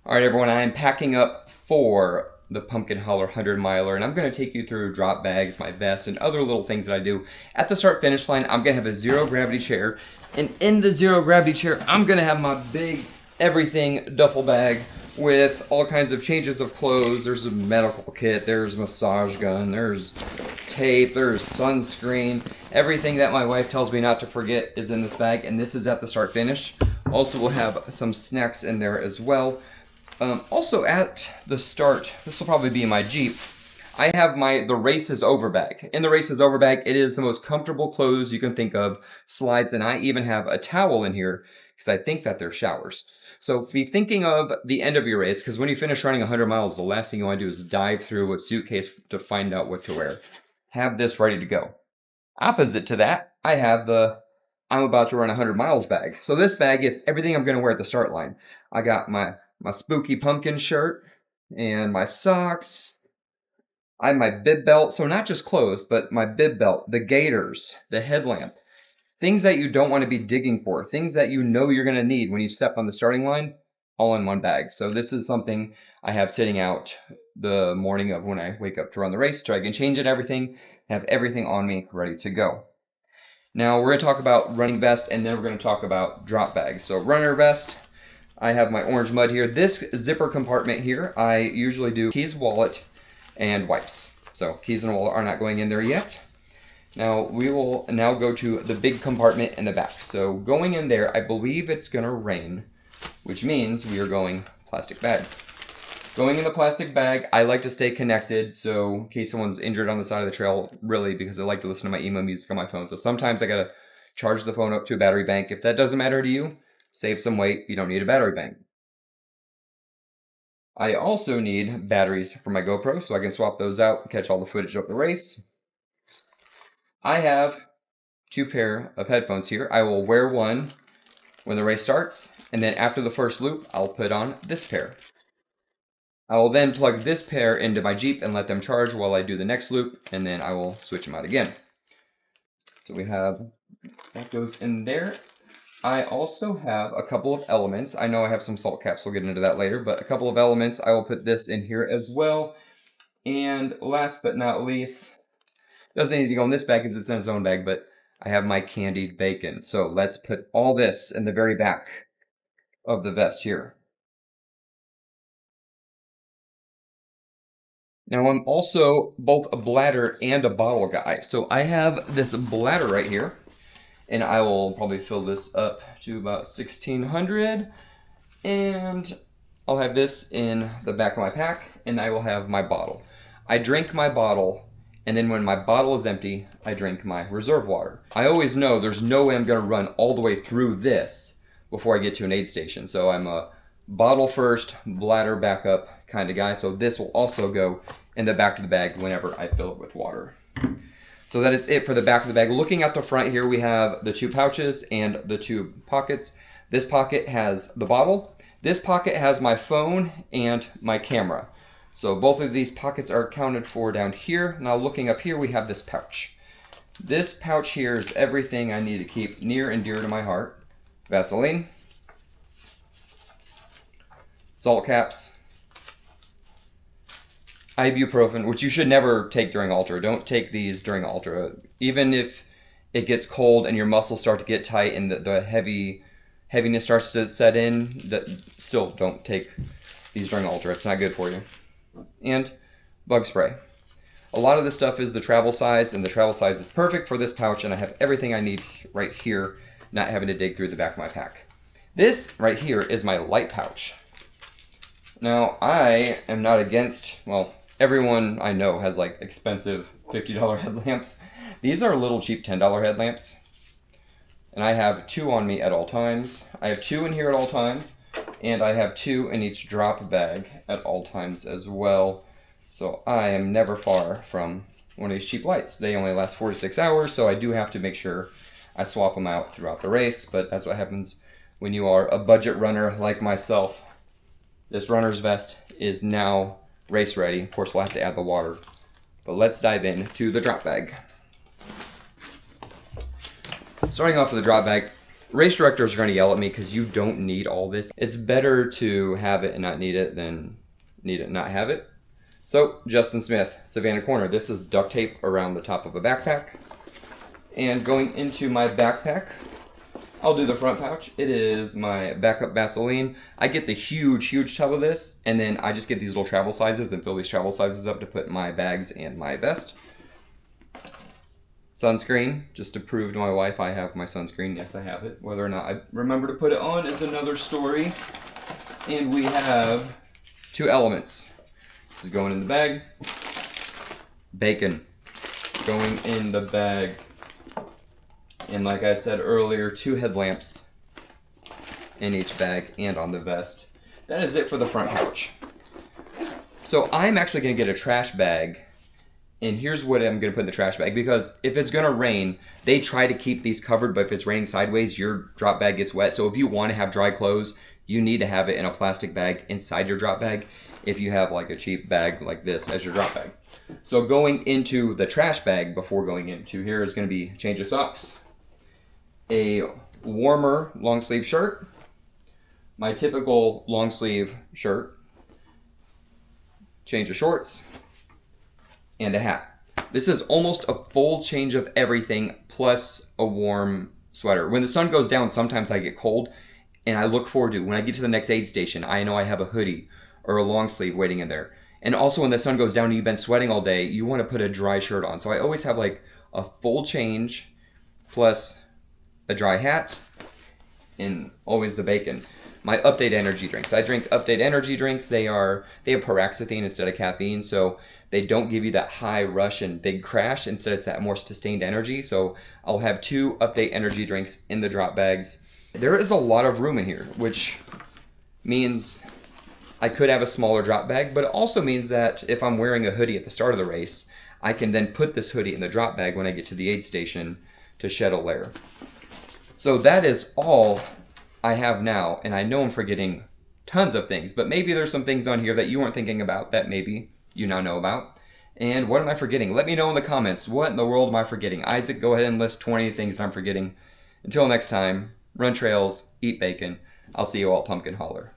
All right, everyone, I am packing up for the Pumpkin Holler 100 miler, and I'm going to take you through drop bags, my vest, and other little things that I do. At the start finish line, I'm going to have a zero gravity chair, and in the zero gravity chair, I'm going to have my big everything duffel bag with all kinds of changes of clothes. There's a medical kit, there's a massage gun, there's tape, there's sunscreen. Everything that my wife tells me not to forget is in this bag, and this is at the start finish. Also, we'll have some snacks in there as well. Also at the start, this will probably be in my Jeep, I have the Race is Over bag. In the Race is Over bag, it is the most comfortable clothes you can think of, slides, and I even have a towel in here because I think that they're showers. So be thinking of the end of your race, because when you finish running 100 miles, the last thing you want to do is dive through a suitcase to find out what to wear. Have this ready to go. Opposite to that, I have the I'm about to run 100 miles bag. So this bag is everything I'm going to wear at the start line. I got my spooky pumpkin shirt and my socks. I have my bib belt, so not just clothes, but my bib belt, the gaiters, the headlamp. Things that you don't want to be digging for, things that you know you're going to need when you step on the starting line, all in one bag. So this is something I have sitting out the morning of when I wake up to run the race, so I can change it, everything, have everything on me ready to go. Now we're going to talk about running vest, and then we're going to talk about drop bags. So runner vest, I have my orange mud here. This zipper compartment here, I usually do keys, wallet, and wipes. So keys and wallet are not going in there yet. Now we will now go to the big compartment in the back. So going in there, I believe it's going to rain, which means we are going plastic bag. Going in the plastic bag, I like to stay connected, so in case someone's injured on the side of the trail, really, because I like to listen to my emo music on my phone. So sometimes I gotta charge the phone up to a battery bank. If that doesn't matter to you, save some weight. You don't need a battery bank. I also need batteries for my GoPro, so I can swap those out and catch all the footage of the race. I have 2 pair of headphones here. I will wear one when the race starts, and then after the first loop, I'll put on this pair. I will then plug this pair into my Jeep and let them charge while I do the next loop, and then I will switch them out again. So we have, that goes in there. I also have a couple of elements. I know I have some salt caps, we'll get into that later, but a couple of elements. I will put this in here as well. And last but not least, doesn't need to go in this bag because it's in its own bag, but I have my candied bacon. So let's put all this in the very back of the vest here. Now I'm also both a bladder and a bottle guy. So I have this bladder right here, and I will probably fill this up to about 1,600. And I'll have this in the back of my pack, and I will have my bottle. I drink my bottle, and then when my bottle is empty, I drink my reserve water. I always know there's no way I'm gonna run all the way through this before I get to an aid station. So I'm a bottle first, bladder backup kind of guy. So this will also go in the back of the bag whenever I fill it with water. So that is it for the back of the bag. Looking at the front here, we have the 2 pouches and the 2 pockets. This pocket has the bottle. This pocket has my phone and my camera. So both of these pockets are accounted for down here. Now looking up here, we have this pouch. This pouch here is everything I need to keep near and dear to my heart. Vaseline, salt caps, ibuprofen, which you should never take during ultra. Don't take these during ultra. Even if it gets cold and your muscles start to get tight and the heaviness starts to set in, still don't take these during ultra. It's not good for you. And bug spray. A lot of this stuff is the travel size, and the travel size is perfect for this pouch, and I have everything I need right here, not having to dig through the back of my pack. This right here is my light pouch. Now, I am not against, well, everyone I know has like expensive $50 headlamps. These are little cheap $10 headlamps. And I have 2 on me at all times. I have 2 in here at all times. And I have 2 in each drop bag at all times as well. So I am never far from one of these cheap lights. They only last 46 hours, so I do have to make sure I swap them out throughout the race. But that's what happens when you are a budget runner like myself. This runner's vest is now race ready. Of course, we'll have to add the water. But let's dive into the drop bag. Starting off with the drop bag, Race directors are going to yell at me because you don't need all this. It's better to have it and not need it than need it and not have it. So, Justin Smith, Savannah Corner. This is duct tape around the top of a backpack. And going into my backpack, I'll do the front pouch. It is my backup Vaseline. I get the huge tub of this, and then I just get these little travel sizes and fill these travel sizes up to put in my bags and my vest. Sunscreen, just to prove to my wife I have my sunscreen. Yes, I have it. Whether or not I remember to put it on is another story. And we have 2 elements. This is going in the bag. Bacon going in the bag. And like I said earlier, 2 headlamps in each bag and on the vest. That is it for the front pouch. So I'm actually going to get a trash bag. And here's what I'm going to put in the trash bag, because if it's going to rain, they try to keep these covered, but if it's raining sideways, your drop bag gets wet. So if you want to have dry clothes, you need to have it in a plastic bag inside your drop bag if you have like a cheap bag like this as your drop bag. So going into the trash bag before going into here is going to be change of socks, a warmer long sleeve shirt, my typical long sleeve shirt, change of shorts, and a hat. This is almost a full change of everything plus a warm sweater. When the sun goes down, sometimes I get cold, and I look forward to when I get to the next aid station, I know I have a hoodie or a long sleeve waiting in there. And also when the sun goes down and you've been sweating all day, you want to put a dry shirt on. So I always have like a full change plus a dry hat and always the bacon. My Update energy drinks. I drink Update energy drinks. They have paroxetine instead of caffeine, so they don't give you that high rush and big crash. Instead, it's that more sustained energy. So I'll have 2 Update energy drinks in the drop bags. There is a lot of room in here, which means I could have a smaller drop bag, but it also means that if I'm wearing a hoodie at the start of the race, I can then put this hoodie in the drop bag when I get to the aid station to shed a layer. So that is all I have now, and I know I'm forgetting tons of things, but maybe there's some things on here that you weren't thinking about that maybe you now know about. And what am I forgetting? Let me know in the comments. What in the world am I forgetting? Isaac, go ahead and list 20 things that I'm forgetting. Until next time, run trails, eat bacon. I'll see you all at Pumpkin Holler.